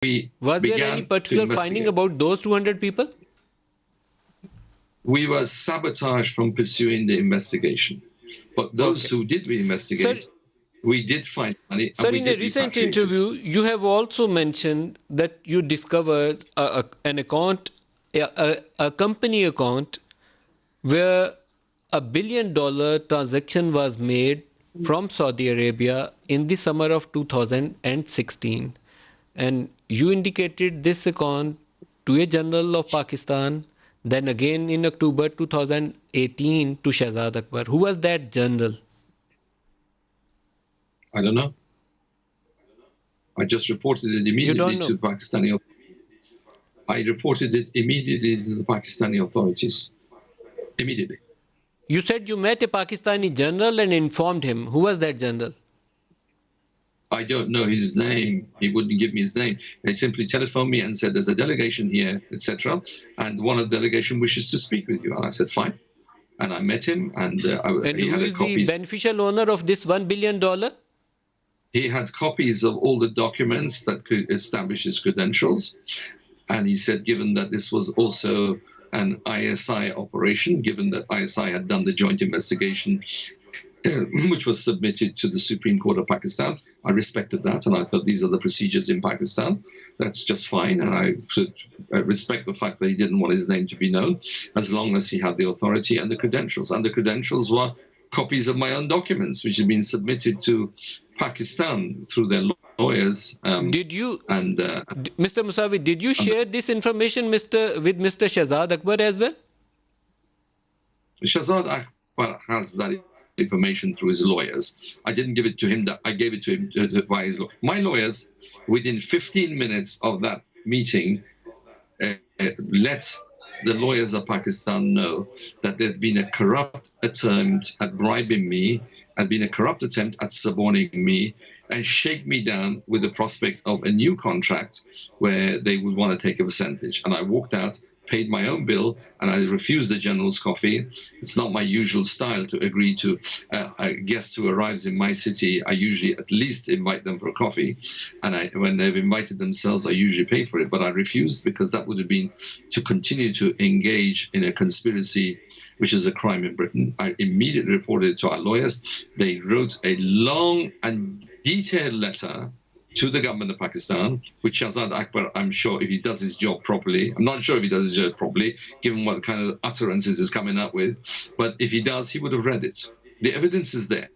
Was there any particular finding about those 200 people? We were sabotaged from pursuing the investigation. But those who did investigate, we did find money. Sir, in a recent interview, you have also mentioned that you discovered an account, a company account, where $1 billion transaction was made from Saudi Arabia in the summer of 2016. And you indicated this account to a general of Pakistan, then again in October 2018 to Shahzad Akbar. Who was that general? I don't know. I just reported it immediately to Pakistani authorities. I reported it immediately to the Pakistani authorities. Immediately. You said you met a Pakistani general and informed him. Who was that general? I don't know his name. He wouldn't give me his name. They simply telephoned me and said, there's a delegation here, etc. And one of the delegation wishes to speak with you. And I said, fine. And I met him. And he who is the beneficial owner of this $1 billion? He had copies of all the documents that could establish his credentials. And he said, given that this was also an ISI operation, given that ISI had done the joint investigation, which was submitted to the Supreme Court of Pakistan, I respected that, and I thought these are the procedures in Pakistan. That's just fine, and I respect the fact that he didn't want his name to be known, as long as he had the authority and the credentials. And the credentials were copies of my own documents, which had been submitted to Pakistan through their lawyers. Did you, Mr. Musavi, did you share this information with Mr. Shahzad Akbar as well? Shahzad Akbar has that information through his lawyers. I didn't give it to him. I gave it to him by his lawyers. My lawyers, within 15 minutes of that meeting, let the lawyers of Pakistan know that there had been a corrupt attempt at bribing me, had been a corrupt attempt at suborning me, and shake me down with the prospect of a new contract where they would want to take a percentage. And I walked out, paid my own bill, and I refused the general's coffee. It's not my usual style to agree to a guest who arrives in my city. I usually at least invite them for a coffee. And when they've invited themselves, I usually pay for it. But I refused because that would have been to continue to engage in a conspiracy, which is a crime in Britain. I immediately reported it to our lawyers. They wrote a long and detailed letter to the government of Pakistan, which Shahzad Akbar, I'm sure if he does his job properly, I'm not sure if he does his job properly, given what kind of utterances he's coming up with, but if he does, he would have read it. The evidence is there.